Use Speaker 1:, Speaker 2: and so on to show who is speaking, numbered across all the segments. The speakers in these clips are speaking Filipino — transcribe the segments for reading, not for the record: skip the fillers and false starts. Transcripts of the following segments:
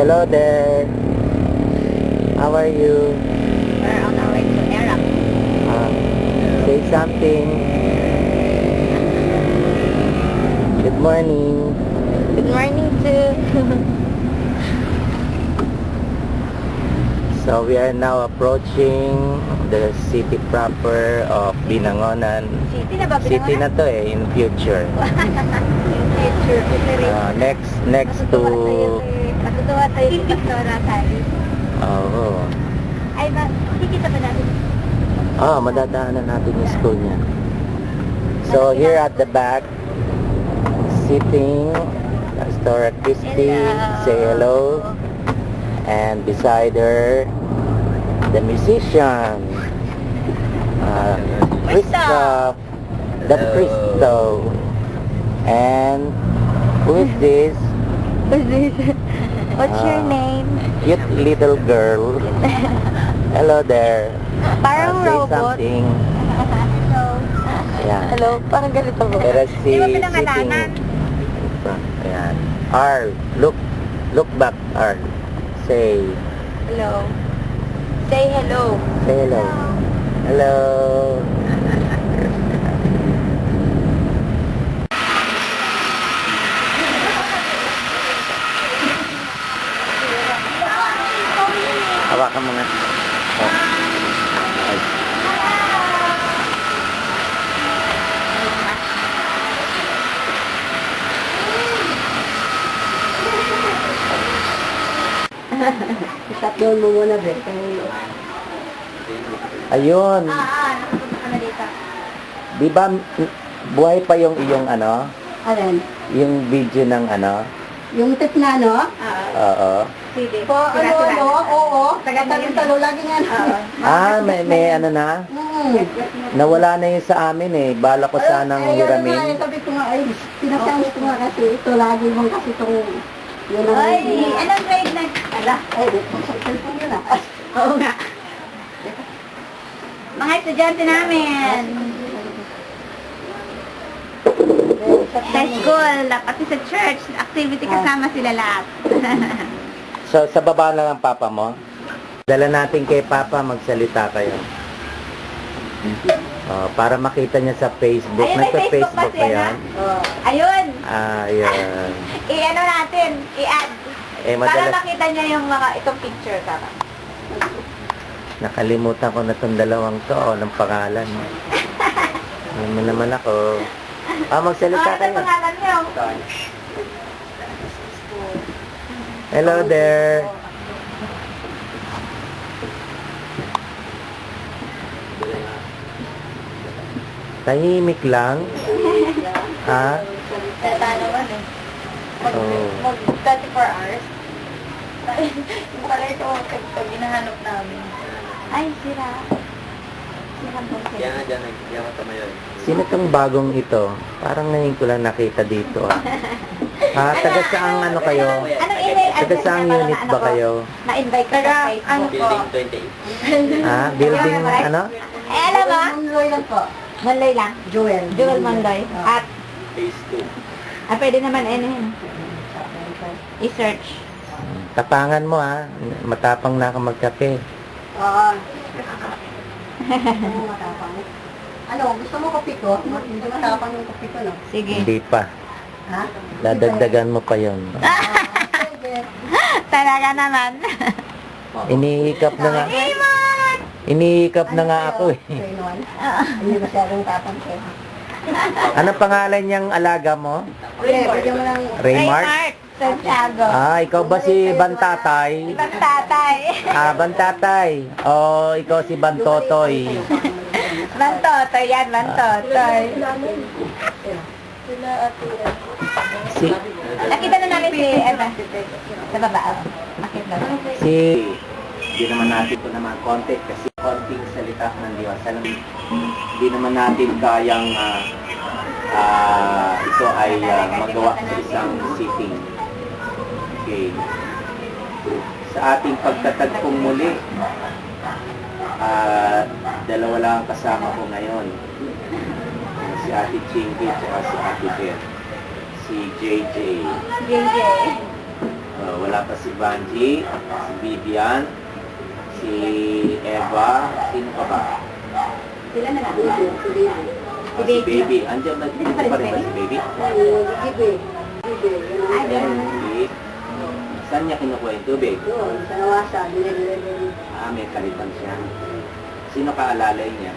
Speaker 1: Hello there. How are you?
Speaker 2: We're on our way to Iraq.
Speaker 1: Say something. Good morning.
Speaker 2: Good morning too.
Speaker 1: So we are now approaching the city proper of Binangonan.
Speaker 2: City na ba?
Speaker 1: City na to in future. Next to...
Speaker 2: Matutuwa tayo sa Pastora tayo.
Speaker 1: Oo.
Speaker 2: Ay ba, kikita ba natin?
Speaker 1: Madadaanan natin yung school niya. So here at the back, sitting, Pastora Christy, say hello. And beside her, the musician, Christoph, the Christo. And who is this?
Speaker 2: Who's this? What's your name?
Speaker 1: Cute little girl. Hello there.
Speaker 2: Parang
Speaker 1: Say
Speaker 2: robot.
Speaker 1: something.
Speaker 2: Hello.
Speaker 1: Ayan.
Speaker 2: Hello, parang ganito ba?
Speaker 1: Pero si
Speaker 2: Di ba
Speaker 1: sitting.
Speaker 2: pinangalanan?
Speaker 1: Ayan. R. Look back, R. Say.
Speaker 2: Hello. Say hello.
Speaker 1: Say hello. Hello. Hawakan mo nga. Ay.
Speaker 2: Shutdown mo muna, Beth.
Speaker 1: Ayun.
Speaker 2: Nakapunta ka na dito.
Speaker 1: Di ba buhay pa yung iyong ano?
Speaker 2: Alin?
Speaker 1: Yung video ng ano?
Speaker 2: Yung tip na, no?
Speaker 1: Oo.
Speaker 2: Sige. Po, oo. Taga-talo lagi nga.
Speaker 1: May ano na? Nawala na yun sa amin eh. Bala ko sanang hiramin.
Speaker 2: Sabi ko nga, ay, pinasayos ko nga kasi ito lagi mong kasi itong... Ay, anong grade na? Ala, ay, cellphone yun ah. Oo nga. Mga estudyante namin. Sa school, pati sa church, activity kasama sila lahat.
Speaker 1: So, sa baba na lang papa mo? Dala natin kay papa, magsalita kayo. Para makita niya sa Facebook.
Speaker 2: Ayun, may Facebook
Speaker 1: Nagsa-Facebook
Speaker 2: pa
Speaker 1: ba
Speaker 2: siya
Speaker 1: yan?
Speaker 2: Ayun.
Speaker 1: Ayun.
Speaker 2: I-ano natin, i-add. Para
Speaker 1: Madalas,
Speaker 2: makita niya yung mga itong picture ka.
Speaker 1: nakalimutan ko na itong dalawang to, ng pangalan. Yan mo naman ako. Magsalita
Speaker 2: Ano
Speaker 1: kayo.
Speaker 2: pangalan niyo?
Speaker 1: Hello there. Tahimik lang. Ha?
Speaker 2: Tata naman eh.
Speaker 1: Oh.
Speaker 2: Mag 24 hours. Yung pala ito, pag hinahanap namin. Ay, sira. Sira po sila.
Speaker 1: Diyan ka tumayo. Sino tong bagong ito? Parang ngayon ko lang nakita dito. Taga saang ano kayo?
Speaker 2: Anong email
Speaker 1: Taga
Speaker 2: address
Speaker 1: saang
Speaker 2: niya para
Speaker 1: unit ba kayo?
Speaker 2: Ma-invite ka sa Facebook.
Speaker 1: Building ano?
Speaker 2: Alam ba? Manloy lang po. Manloy lang? Joel. Joel Manloy. At?
Speaker 1: Phase 2.
Speaker 2: Pwede naman i-search.
Speaker 1: Tapangan mo matapang na ka magkape.
Speaker 2: Oo. Matapang. Ano, gusto mo kape ko? Hindi matapang yung kape ko, no? Sige.
Speaker 1: Hindi pa.
Speaker 2: Ha?
Speaker 1: Dadagdagan mo pa yon.
Speaker 2: Talaga naman.
Speaker 1: Iniikap na nga. Iniikap na nga ako eh.
Speaker 2: Hindi masyadong tapang ko.
Speaker 1: Anong pangalan niyang alaga mo?
Speaker 2: Pwede mo lang...
Speaker 1: Raymart?
Speaker 2: Santiago.
Speaker 1: Ikaw ba si Bantatay?
Speaker 2: Ibang tatay.
Speaker 1: Bantatay. Ikaw si Bantotoy.
Speaker 2: Bantotoy yan, Bantotoy.
Speaker 1: Si...
Speaker 2: Nakita na namin si Eva. Sa baba. Nakita.
Speaker 1: Hindi naman natin ito naman content kasi konting salita ng Diyos. Hindi naman natin kayang ito ay magawa sa isang sitting. Okay. Sa ating pagtatagpong muli, dalawa lang ang kasama ko ngayon. Si Ate Chinky at si Ate Beth. Si JJ.
Speaker 2: JJ.
Speaker 1: Wala pa si Banji, si Vivian, si Eva, sino pa ba?
Speaker 2: Sila na lang.
Speaker 1: Si Baby. Andiyan na, dito pa rin ba si Baby?
Speaker 2: Ay,
Speaker 1: Ayan,
Speaker 2: ganun.
Speaker 1: si... Saan niya kinukuha yung tubig?
Speaker 3: Sa nawasa,
Speaker 1: May kalitan siya. Sino kaalalay niya?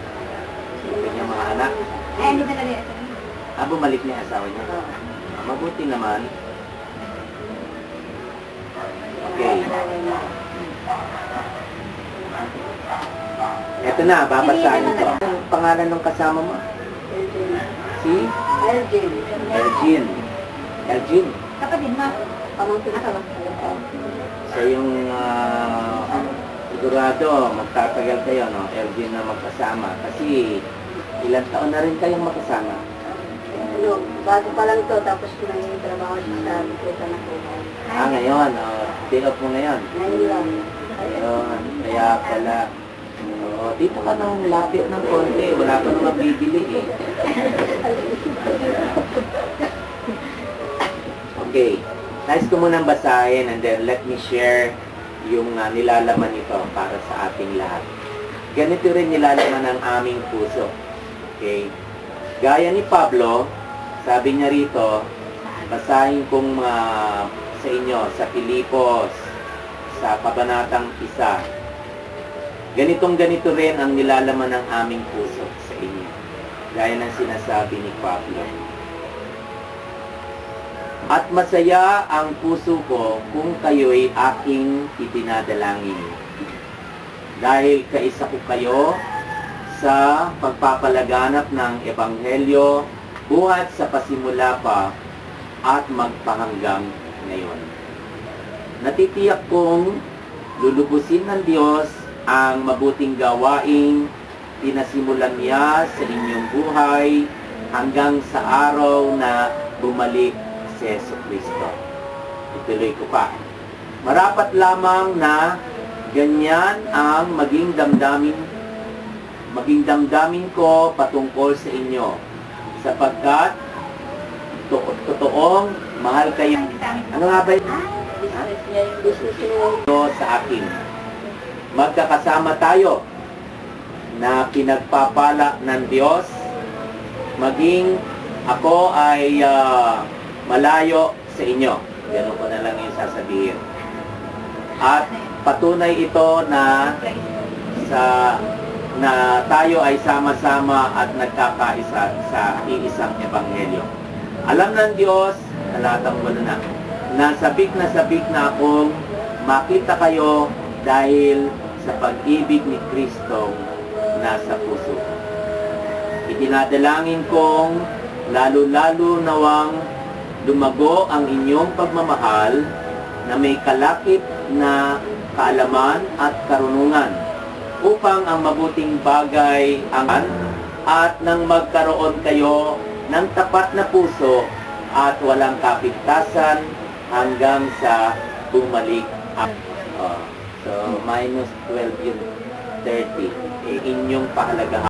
Speaker 1: Sino niya mga anak?
Speaker 2: Ay, andito na rin.
Speaker 1: Bumalik niya yung asawa niya. Mabuti naman. Okay. Eto na, babasahin ko. Ang pangalan ng kasama mo? Si Elgin. Elgin.
Speaker 2: Kapatid mo.
Speaker 3: Pamangkin ka ba?
Speaker 1: So yung sigurado, magtatagal kayo, no? Elgin na magkasama. Kasi ilang taon na rin kayong magkasama.
Speaker 3: Bago pa lang to, tapos may trabaho siya sa bikutan ako.
Speaker 1: Ngayon. Day off mo ngayon.
Speaker 3: Ngayon lang.
Speaker 1: Ayun, kaya pala. Dito ka nang lapit ng konti. Wala ka nang mabibili eh. Okay. Nice ko munang basahin and then let me share yung nilalaman nito para sa ating lahat. Ganito rin nilalaman ng aming puso. Okay. Gaya ni Pablo, sabi niya rito, basahin kong sa inyo sa Pilipos, sa Kabanatang 1. Ganito rin ang nilalaman ng aming puso sa inyo. Gaya ng sinasabi ni Pablo. At masaya ang puso ko kung kayo'y aking itinadalangin. Dahil kaisa ko kayo sa pagpapalaganap ng Ebanghelyo buhat sa pasimula pa at magpahanggang ngayon. Natitiyak kong lulubusin ng Diyos ang mabuting gawaing pinasimulan niya sa inyong buhay hanggang sa araw na bumalik si Jesucristo. Ituloy ko pa. Marapat lamang na ganyan ang maging damdamin ko patungkol sa inyo, sapagkat totoong mahal kayo. Ano nga ba yun?
Speaker 3: Business niya.
Speaker 1: Sa akin. Magkakasama tayo na pinagpapala ng Diyos, maging ako ay malayo sa inyo. Ganun ko na lang yung sasabihin. At patunay ito na tayo ay sama-sama at nagkakaisa sa iisang ebanghelyo. Alam ng Diyos, talatang wala na sabik na akong makita kayo dahil sa pag-ibig ni Kristo nasa puso. Itinadalangin kong lalo-lalo nawang lumago ang inyong pagmamahal na may kalakip na kaalaman at karunungan upang ang mabuting bagay at nang magkaroon kayo ng tapat na puso at walang kapigtasan hanggang sa bumalik ang so minus 12 yun 30 inyong pahalagahan